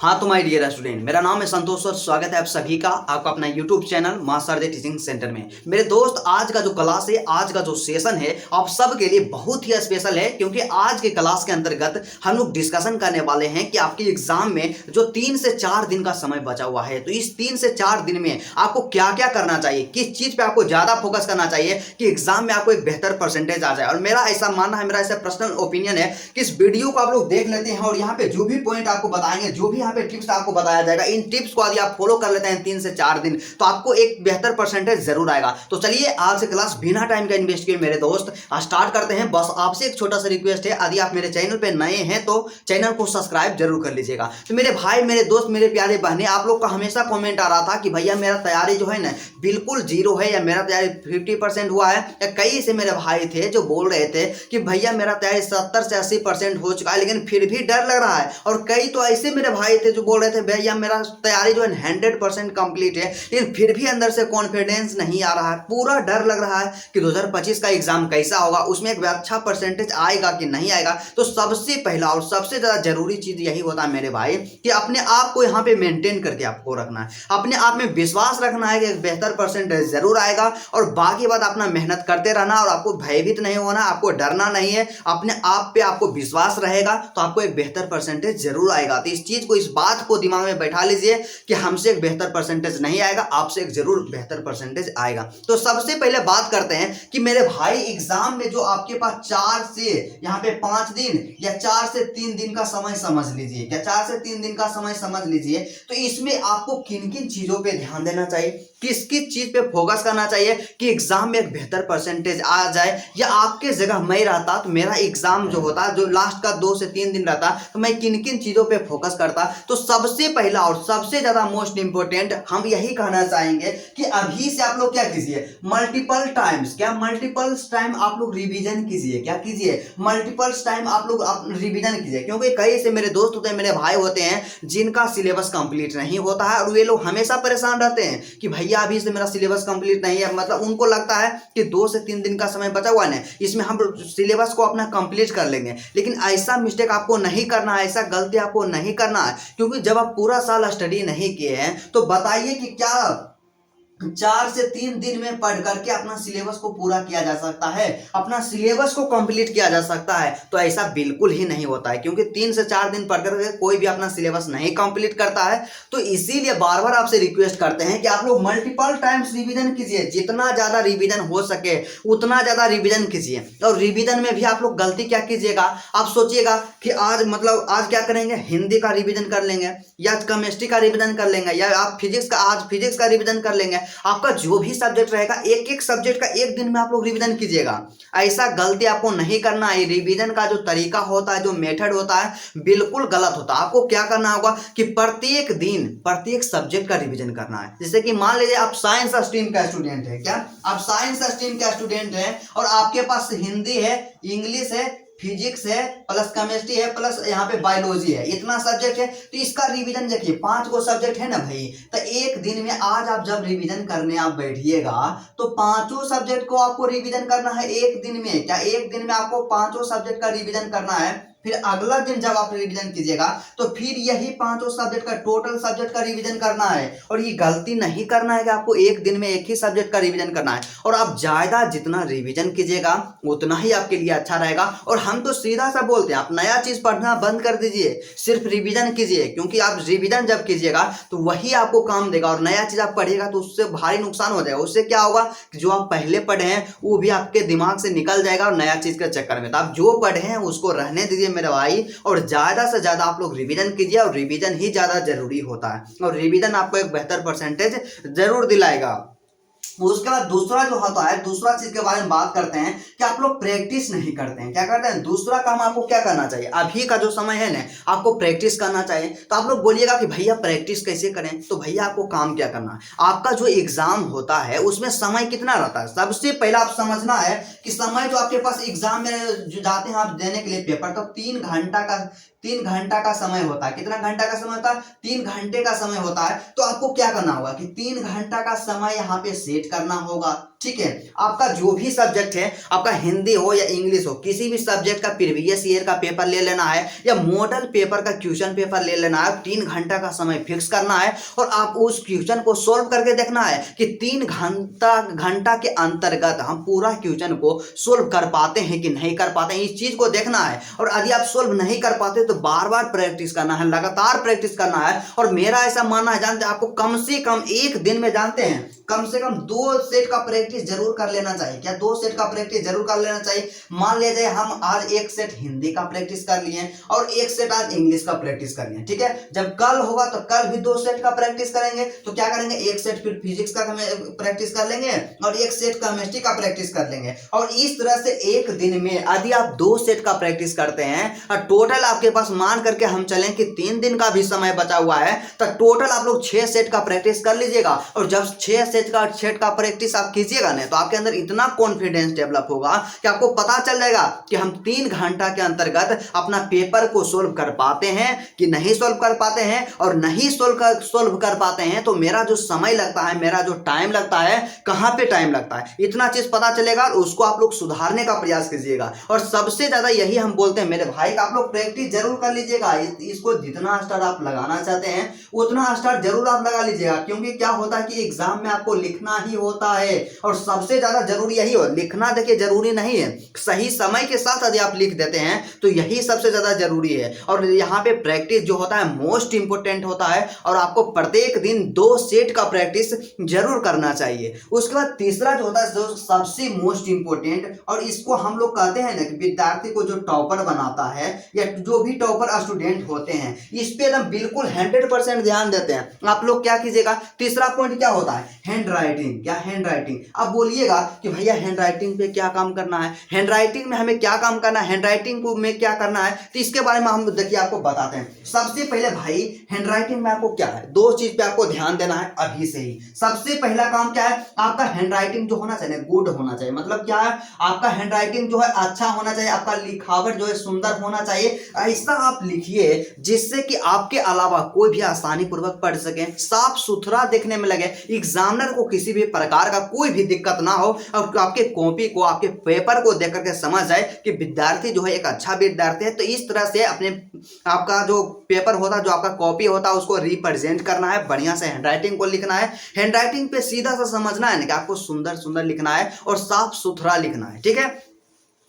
हाँ तो my dear student, मेरा नाम है संतोष और स्वागत है आप सभी का आपका अपना यूट्यूब चैनल मां शारदे टीचिंग सेंटर में। मेरे दोस्त, आज का जो क्लास है, आज का जो सेशन है, आप सब के लिए बहुत ही स्पेशल है, क्योंकि आज के क्लास के अंतर्गत हम लोग डिस्कशन करने वाले हैं कि आपके एग्जाम में जो 3 से 4 दिन का समय बचा हुआ है, तो इस 3 से 4 दिन में आपको क्या क्या करना चाहिए, किस चीज पे आपको ज्यादा फोकस करना चाहिए कि एग्जाम में आपको एक बेहतर परसेंटेज आ जाए। और मेरा ऐसा मानना है, मेरा ऐसा पर्सनल ओपिनियन है कि इस वीडियो को आप लोग देख लेते हैं और यहाँ पे जो भी पॉइंट आपको बताएंगे, जो भी यहाँ पे टिप्स आपको बताया जाएगा, इन टिप्स को यदि आप फॉलो कर लेते हैं 3 से 4 दिन, तो आपको एक बेहतर परसेंटेज जरूर आएगा। तो चलिए आज से क्लास बिना टाइम का इन्वेस्ट किए मेरे दोस्त स्टार्ट करते हैं। बस आपसे एक छोटा सा रिक्वेस्ट है, यदि आप मेरे चैनल पे नए हैं तो चैनल को सब्सक्राइब जरूर कर लीजिएगा। तो मेरे भाई, मेरे दोस्त, मेरे प्यारे बहने, आप लोग का हमेशा कमेंट आ रहा था कि भैया मेरा तैयारी जो है ना बिल्कुल जीरो है, या मेरा तैयारी 50% हुआ है, या कई ऐसे मेरे भाई थे जो बोल रहे थे कि भैया मेरा तैयारी 70 से 80% हो चुका है, लेकिन फिर भी डर लग रहा है। और कई तो ऐसे मेरे भाई थे जो बोल रहे थे भैया मेरा तैयारी जो है 100% कंप्लीट है, लेकिन फिर भी अंदर से कॉन्फिडेंस नहीं आ रहा है, पूरा डर लग रहा है कि 2025 का एग्जाम कैसा होगा, उसमें एक अच्छा परसेंटेज आएगा कि नहीं आएगा। तो सबसे पहला और सबसे ज्यादा जरूरी चीज यही होता है मेरे भाई कि अपने आप को यहाँ पे मेंटेन करके आपको रखना है, अपने आप में विश्वास रखना है कि एक बेहतर परसेंटेज जरूर आएगा, और बाकी बात अपना मेहनत करते रहना, और आपको भयभीत नहीं होना, आपको डरना नहीं है, अपने आप पे आपको विश्वास रहेगा तो आपको एक बेहतर परसेंटेज जरूर आएगा। तो इस चीज को, इस बात को दिमाग में बैठा लीजिए कि हमसे एक बेहतर परसेंटेज नहीं आएगा, आपसे एक जरूर बेहतर परसेंटेज आएगा। तो सबसे पहले बात करते हैं कि मेरे भाई एग्जाम में जो आपके पास 4 से यहाँ पे 5 दिन या 4 से 3 दिन का समय समझ लीजिए, या 4 से 3 दिन का समय समझ लीजिए, तो इसमें आपको किन किन चीजों पे ध्यान देना चाहिए, किस किस चीज पे फोकस करना चाहिए कि एग्जाम में एक बेहतर परसेंटेज आ जाए। या आपके जगह मैं रहता तो मेरा एग्जाम जो होता, जो लास्ट का 2 से 3 दिन रहता, तो मैं किन किन चीजों पे फोकस करता। तो सबसे पहला और सबसे ज्यादा मोस्ट इंपोर्टेंट हम यही कहना चाहेंगे कि अभी से आप लोग क्या कीजिए, मल्टीपल टाइम्स, क्या मल्टीपल टाइम आप लोग रिवीजन कीजिए, क्या कीजिए, मल्टीपल टाइम आप लोग रिवीजन कीजिए। क्योंकि कई से मेरे दोस्त होते हैं, मेरे भाई होते हैं जिनका सिलेबस कंप्लीट नहीं होता है, और वे लोग हमेशा परेशान रहते हैं कि भैया अभी से मेरा सिलेबस कंप्लीट नहीं है। मतलब उनको लगता है कि 2 से 3 दिन का समय बचा हुआ है, इसमें हम सिलेबस को अपना कंप्लीट कर लेंगे, लेकिन ऐसा मिस्टेक आपको नहीं करना है, ऐसा गलती आपको नहीं करना है। क्योंकि जब आप पूरा साल स्टडी नहीं किए हैं तो बताइए कि क्या 4 से 3 दिन में पढ़ करके अपना सिलेबस को पूरा किया जा सकता है, अपना सिलेबस को कंप्लीट किया जा सकता है? तो ऐसा बिल्कुल ही नहीं होता है, क्योंकि 3 से 4 दिन पढ़ करके कोई भी अपना सिलेबस नहीं कंप्लीट करता है। तो इसीलिए बार बार आपसे रिक्वेस्ट करते हैं कि आप लोग मल्टीपल टाइम्स रिवीजन कीजिए, जितना ज्यादा रिवीजन हो सके उतना ज्यादा रिवीजन कीजिए। और रिवीजन में भी आप लोग गलती क्या कीजिएगा, आप सोचिएगा कि आज मतलब आज क्या करेंगे, हिंदी का रिवीजन कर लेंगे, या केमिस्ट्री का रिवीजन कर लेंगे, या आप फिजिक्स का, आज फिजिक्स का रिवीजन कर लेंगे। आपका जो भी सब्जेक्ट रहेगा, एक एक सब्जेक्ट का एक दिन में आप लोग रिवीजन कीजिएगा। ऐसा गलती आपको नहीं करना है। रिवीजन का जो तरीका होता है, जो मेथड होता है, बिल्कुल गलत होता है। आपको क्या करना होगा कि प्रत्येक दिन प्रत्येक सब्जेक्ट का रिवीजन करना है। जैसे कि मान लीजिए आप साइंस स्ट्रीम का स्टूडेंट है, क्या आप साइंस स्ट्रीम का स्टूडेंट है और आपके पास हिंदी है, इंग्लिश है, फिजिक्स है, प्लस केमिस्ट्री है, प्लस यहाँ पे बायोलॉजी है, इतना सब्जेक्ट है। तो इसका रिवीजन देखिए, 5 गो सब्जेक्ट है ना भाई, तो एक दिन में आज आप जब रिवीजन करने आप बैठिएगा तो 5 सब्जेक्ट को आपको रिवीजन करना है एक दिन में। क्या एक दिन में आपको 5 सब्जेक्ट का रिवीजन करना है? फिर अगला दिन जब आप रिवीजन कीजिएगा तो फिर यही 5 सब्जेक्ट का, टोटल सब्जेक्ट का रिवीजन करना है। और ये गलती नहीं करना है कि आपको एक दिन में एक ही सब्जेक्ट का रिवीजन करना है। और आप ज्यादा जितना रिवीजन कीजिएगा उतना ही आपके लिए अच्छा रहेगा। और हम तो सीधा सा बोलते हैं, आप नया चीज पढ़ना बंद कर दीजिए, सिर्फ रिवीजन कीजिए। क्योंकि आप रिवीजन जब कीजिएगा तो वही आपको काम देगा, और नया चीज आप पढ़िएगा तो उससे भारी नुकसान हो जाएगा। उससे क्या होगा कि जो आप पहले पढ़े हैं वो भी आपके दिमाग से निकल जाएगा, और नया चीज के चक्कर में। तो आप जो पढ़े हैं उसको रहने दीजिए मेरे भाई, और ज्यादा से ज्यादा आप लोग रिवीजन कीजिए, और रिवीजन ही ज्यादा जरूरी होता है, और रिवीजन आपको एक बेहतर परसेंटेज जरूर दिलाएगा। उसके बाद दूसरा जो होता है, दूसरा चीज के बारे में बात करते हैं कि आप लोग प्रैक्टिस नहीं करते हैं। क्या करते हैं? दूसरा काम आपको क्या करना चाहिए, अभी का जो समय है ना, आपको प्रैक्टिस करना चाहिए। तो आप लोग बोलिएगा कि भैया प्रैक्टिस कैसे करें, तो भैया आपको काम क्या करना है, आपका जो एग्जाम होता है उसमें समय कितना रहता है। सबसे पहला आप समझना है कि समय जो आपके पास एग्जाम में जो जाते हैं आप देने के लिए पेपर, तो 3 घंटा का समय होता है। कितना घंटा का समय होता है? 3 घंटे का समय होता है। तो आपको क्या करना होगा कि 3 घंटा का समय यहाँ पे सेट करना होगा। ठीक है। आपका जो भी सब्जेक्ट है, आपका हिंदी हो या इंग्लिश हो, किसी भी सब्जेक्ट का प्रीवियस ईयर का पेपर ले लेना है या मॉडल पेपर का क्वेश्चन पेपर ले लेना है। 3 घंटा का समय फिक्स करना है और आप उस क्वेश्चन को सोल्व करके देखना है कि 3 घंटा के अंतर्गत हम पूरा क्वेश्चन को सोल्व कर पाते हैं कि नहीं कर पाते हैं, इस चीज को देखना है। और यदि आप सोल्व नहीं कर पाते तो बार बार प्रैक्टिस करना है, लगातार प्रैक्टिस करना है। और मेरा ऐसा मानना है, जानते हैं, आपको कम से कम एक दिन में, जानते हैं, कम से कम 2 सेट का प्रैक्टिस जरूर कर लेना चाहिए। क्या 2 सेट का प्रैक्टिस जरूर कर लेना चाहिए। मान लीजिए हम आज 1 सेट हिंदी का प्रैक्टिस कर लिए और 1 सेट आज इंग्लिश का प्रैक्टिस कर लिए, ठीक है। जब कल होगा तो कल भी 2 सेट का प्रैक्टिस करेंगे। तो क्या करेंगे, 1 सेट फिर फिजिक्स का प्रैक्टिस कर लेंगे और 1 सेट केमिस्ट्री का प्रैक्टिस कर लेंगे। और इस तरह से एक दिन में यदि आप 2 सेट का प्रैक्टिस करते हैं और टोटल आपके पास मान करके हम चलें कि 3 दिन का भी समय बचा हुआ है, तो टोटल आप लोग 6 सेट का प्रैक्टिस कर लीजिएगा। और जब 6 सेट का प्रैक्टिस आप कीजिएगा ना, तो आपके अंदर इतना कॉन्फिडेंस डेवलप होगा कि आपको पता चल जाएगा कि हम 3 घंटा के अंतर्गत अपना पेपर को सोल्व कर पाते हैं कि नहीं सोल्व कर पाते हैं। और नहीं सोल्व कर पाते हैं तो मेरा जो समय लगता है, मेरा जो टाइम लगता है, कहां पे टाइम लगता है, इतना चीज पता चलेगा और उसको आप लोग सुधारने का प्रयास कीजिएगा। और सबसे ज्यादा यही हम बोलते हैं मेरे भाई, आप लोग प्रैक्टिस जरूर कर लीजिएगा। इसको जितना स्टार आप लगाना चाहते हैं उतना स्टार जरूर आप लगा लीजिएगा, क्योंकि क्या होता है कि एग्जाम में आपको लिखना ही होता है। और सबसे ज्यादा जरूरी यही हो, लिखना देखिए जरूरी नहीं है, सही समय के साथ यदि आप लिख देते हैं तो यही सबसे ज्यादा जरूरी है। और यहाँ पे प्रैक्टिस जो होता है मोस्ट इंपोर्टेंट होता है और आपको प्रत्येक दिन 2 सेट का प्रैक्टिस जरूर करना चाहिए। उसके बाद तीसरा जो होता है जो सबसे मोस्ट इंपोर्टेंट, और इसको हम लोग कहते हैं ना कि विद्यार्थी को जो टॉपर बनाता है या जो भी टॉपर स्टूडेंट होते हैं, इस पे एकदम बिल्कुल 100% ध्यान देते हैं। आप लोग क्या कीजिएगा, तीसरा पॉइंट क्या होता है, हैंड राइटिंग। क्या हैंड राइटिंग, अब बोलिएगा कि भैया हैंड राइटिंग पे क्या काम करना है, हैंड राइटिंग में हमें क्या काम करना है, हैंड राइटिंग को में क्या करना है, तो इसके बारे में हम देखिए आपको बताते हैं। सबसे पहले भाई हैंड राइटिंग में आपको क्या है, 2 चीज पे आपको ध्यान देना है अभी से ही। सबसे पहला काम क्या है, आपका हैंड राइटिंग जो होना चाहिए गुड होना चाहिए। मतलब क्या है, आपका हैंड राइटिंग जो है अच्छा होना चाहिए, आपका लिखावट जो है सुंदर होना चाहिए। ऐसा आप लिखिए जिससे कि आपके अलावा कोई भी आसानी पूर्वक पढ़ सके, साफ सुथरा देखने में लगे, एग्जामिनर को किसी भी प्रकार का कोई भी दिक्कत ना हो और आपके कॉपी को, आपके पेपर को देख करके समझ जाए कि विद्यार्थी जो है एक अच्छा विद्यार्थी है। तो इस तरह से अपने आपका जो पेपर होता है, जो आपका कॉपी होता है, उसको रिप्रेजेंट करना है, बढ़िया से हैंडराइटिंग को लिखना है। हैंडराइटिंग पे सीधा सा समझना है ना कि आपको सुंदर सुंदर लिखना है और साफ सुथरा लिखना है, ठीक है।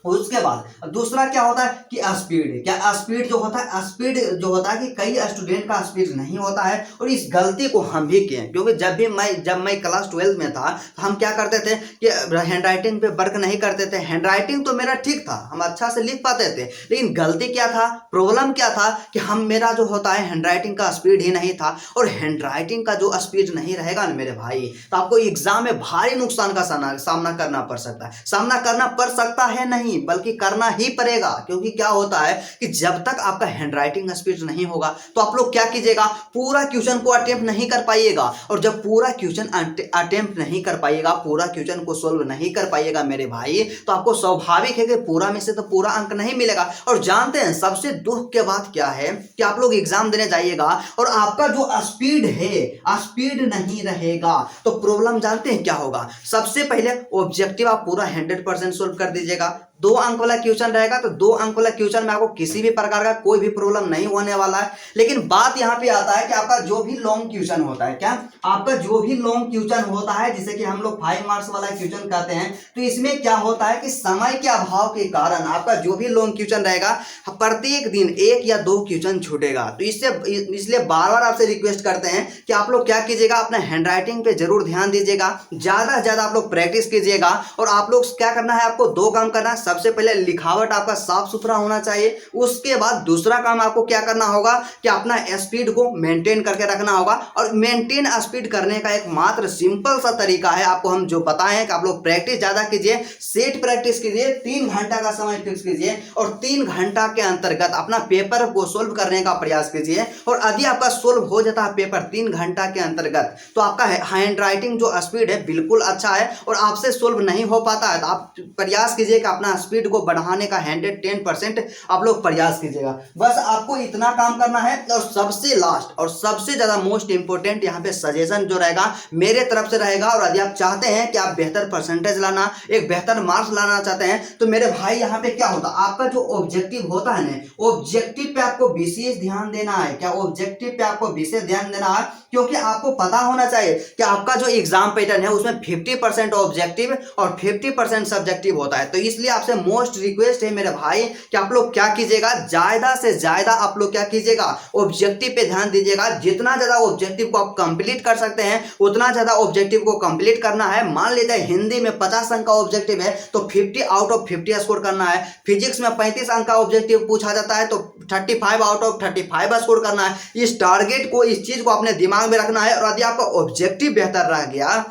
उसके बाद दूसरा क्या होता है कि स्पीड। क्या स्पीड जो होता है, स्पीड जो होता है कि कई स्टूडेंट का स्पीड नहीं होता है और इस गलती को हम भी किए, क्योंकि जब मैं क्लास 12 में था तो हम क्या करते थे कि हैंड राइटिंग पे वर्क नहीं करते थे। हैंड राइटिंग तो मेरा ठीक था, हम अच्छा से लिख पाते थे, लेकिन गलती क्या था, प्रॉब्लम क्या था कि हम मेरा जो होता है हैंड राइटिंग का स्पीड ही नहीं था। और हैंड राइटिंग का जो स्पीड नहीं रहेगा ना मेरे भाई, तो आपको एग्जाम में भारी नुकसान का सामना करना पड़ सकता है। सामना करना पड़ सकता है नहीं, बल्कि करना ही पड़ेगा। क्योंकि क्या होता है कि जब तक आपका हैंडराइटिंग स्पीड नहीं होगा तो आप लोग क्या कीजिएगा, पूरा क्वेश्चन को अटेम्प्ट नहीं कर पाइएगा। और जब पूरा क्वेश्चन अटेम्प्ट नहीं कर पाइएगा, पूरा क्वेश्चन को सोल्व नहीं कर पाइएगा मेरे भाई, तो आपको स्वाभाविक है कि पूरा में से तो पूरा अंक नहीं मिलेगा। और जानते हैं सबसे दुख के बात क्या है कि आप लोग एग्जाम देने जाइएगा और आपका जो स्पीड है, स्पीड नहीं रहेगा, तो प्रॉब्लम जानते हैं क्या होगा। सबसे पहले ऑब्जेक्टिव आप पूरा 100% सोल्व कर दीजिएगा। 2 अंक वाला क्वेश्चन रहेगा तो 2 अंक वाला क्वेश्चन में आपको किसी भी प्रकार का कोई भी प्रॉब्लम नहीं होने वाला है। लेकिन बात यहाँ पे आता है कि आपका जो भी लॉन्ग क्वेश्चन होता है, क्या आपका जो भी लॉन्ग क्वेश्चन होता है, जिसे कि हम लोग 5 मार्क्स वाला क्वेश्चन कहते हैं, तो इसमें क्या होता है कि समय के अभाव के कारण आपका जो भी लॉन्ग क्वेश्चन रहेगा, प्रत्येक दिन 1 या 2 क्वेश्चन छूटेगा। तो इसलिए बार बार आपसे रिक्वेस्ट करते हैं कि आप लोग क्या कीजिएगा, अपना हैंडराइटिंग पे जरूर ध्यान दीजिएगा, ज्यादा से ज्यादा आप लोग प्रैक्टिस कीजिएगा। और आप लोग क्या करना है, आपको 2 काम करना है। सबसे पहले लिखावट आपका साफ सुथरा होना चाहिए। उसके बाद दूसरा काम आपको क्या करना होगा कि अपना स्पीड को मेंटेन करके रखना होगा। और मेंटेन स्पीड करने का एक मात्र सिंपल सा तरीका है, आपको हम जो बताए हैं कि आप लोग प्रैक्टिस ज्यादा कीजिए, सेट प्रैक्टिस कीजिए, 3 घंटा का समय फिक्स कीजिए और 3 घंटा के अंतर्गत अपना पेपर को सोल्व करने का प्रयास कीजिए। और यदि आपका सोल्व हो जाता है पेपर 3 घंटा के अंतर्गत, तो आपका हैंड राइटिंग जो स्पीड है बिल्कुल अच्छा है। और आपसे सोल्व नहीं हो पाता है तो आप प्रयास कीजिए कि अपना स्पीड को बढ़ाने का 110% आप लोग प्रयास कीजिएगा। बस आपको इतना काम करना है। और सबसे लास्ट और सबसे ज्यादा मोस्ट इंपोर्टेंट यहाँ पे सजेशन जो रहेगा मेरे तरफ से रहेगा, और यदि आप चाहते हैं कि आप बेहतर परसेंटेज लाना, एक बेहतर मार्क्स लाना चाहते हैं, तो मेरे भाई यहाँ पे क्या होता है, आपका जो ऑब्जेक्टिव होता है ना, ऑब्जेक्टिव पे आपको विशेष ध्यान देना है। क्या ऑब्जेक्टिव पे आपको विशेष ध्यान देना है, क्योंकि आपको पता होना चाहिए कि आपका जो एग्जाम पैटर्न है उसमें 50% ऑब्जेक्टिव और 50% सब्जेक्टिव होता है। तो इसलिए आपसे मोस्ट रिक्वेस्ट है मेरे भाई कि आप लोग क्या कीजिएगा, ज्यादा से ज्यादा आप लोग क्या कीजिएगा, ऑब्जेक्टिव पे ध्यान दीजिएगा। जितना ज्यादा ऑब्जेक्टिव को आप कंप्लीट कर सकते हैं उतना ज्यादा ऑब्जेक्टिव को कंप्लीट करना है। मान लीजिए हिंदी में 50 अंक का ऑब्जेक्टिव है तो 50 आउट ऑफ 50 स्कोर करना है। फिजिक्स में 35 अंक का ऑब्जेक्टिव पूछा जाता है तो 35 आउट ऑफ 35 स्कोर करना है। इस टारगेट को, इस चीज को अपने दिमाग में रखना है। और यदि आपका ऑब्जेक्टिव बेहतर रह गया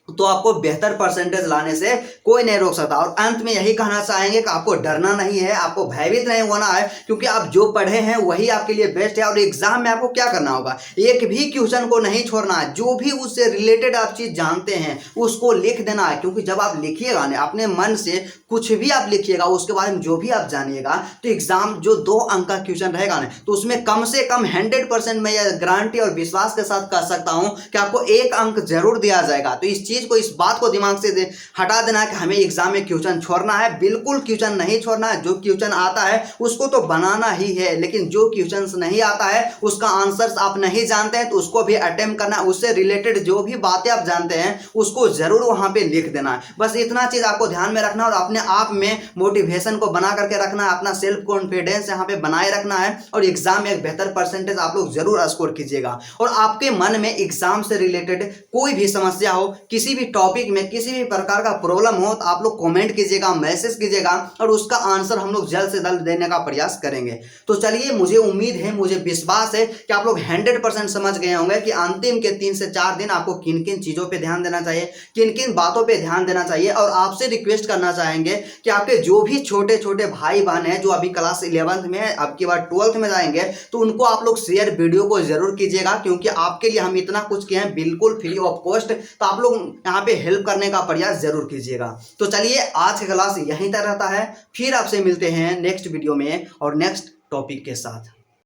तो आपको बेहतर परसेंटेज लाने से कोई नहीं रोक सकता। और अंत में यही कहना चाहेंगे कि आपको डरना नहीं है, आपको भयभीत नहीं होना है, क्योंकि आप जो पढ़े हैं वही आपके लिए बेस्ट है। और एग्जाम में आपको क्या करना होगा, एक भी क्वेश्चन को नहीं छोड़ना है। जो भी उससे रिलेटेड आप चीज जानते हैं उसको लिख देना है, क्योंकि जब आप लिखिएगा ना अपने मन से कुछ भी आप लिखिएगा, उसके बारे में जो भी आप जानिएगा, तो एग्जाम जो 2 अंक का क्वेश्चन रहेगा ना, तो उसमें कम से कम 100% मैं यह गारंटी और विश्वास के साथ कह सकता हूं कि आपको 1 अंक जरूर दिया जाएगा। तो इस चीज को, इस बात को दिमाग से हटा देना कि हमें एग्जाम में क्वेश्चन छोड़ना है। बिल्कुल क्वेश्चन नहीं छोड़ना है। जो क्वेश्चन आता है उसको तो बनाना ही है, लेकिन जो क्वेश्चन नहीं आता है उसका आंसर्स आप नहीं जानते हैं तो उसको भी अटेम्प्ट करना है। उससे रिलेटेड जो भी बातें आप जानते हैं उसको जरूर वहां पे लिख देना है। बस इतना चीज आपको ध्यान में रखना और अपने आप में मोटिवेशन को बना करके रखना है, अपना सेल्फ कॉन्फिडेंस यहाँ पे बनाए रखना है। और एग्जाम में एक बेहतर परसेंटेज आप लोग जरूर स्कोर कीजिएगा। और आपके मन में एग्जाम से रिलेटेड कोई भी समस्या हो, किसी भी टॉपिक में किसी भी प्रकार का प्रॉब्लम हो, तो आप लोग कमेंट कीजिएगा, मैसेज कीजिएगा, और उसका आंसर हम लोग जल्द से जल्द देने का प्रयास करेंगे। तो चलिए, मुझे उम्मीद है, मुझे विश्वास है कि आप लोग 100% समझ गए होंगे कि अंतिम के 3 से 4 दिन आपको किन किन चीजों पे ध्यान देना चाहिए, किन किन बातों पे ध्यान देना चाहिए। और आपसे रिक्वेस्ट करना चाहेंगे कि आपके जो भी छोटे छोटे भाई बहन हैं जो अभी क्लास 11th में है, अब की बार 12th में जाएंगे, तो उनको आप लोग शेयर वीडियो को जरूर कीजिएगा, क्योंकि आपके लिए हम इतना कुछ किए हैं बिल्कुल फ्री ऑफ कॉस्ट। तो आप लोग यहाँ पे हेल्प करने का प्रयास जरूर कीजिएगा। तो चलिए, आज की क्लास यहीं तक रहता है। फिर आपसे मिलते हैं नेक्स्ट वीडियो में और नेक्स्ट टॉपिक के साथ।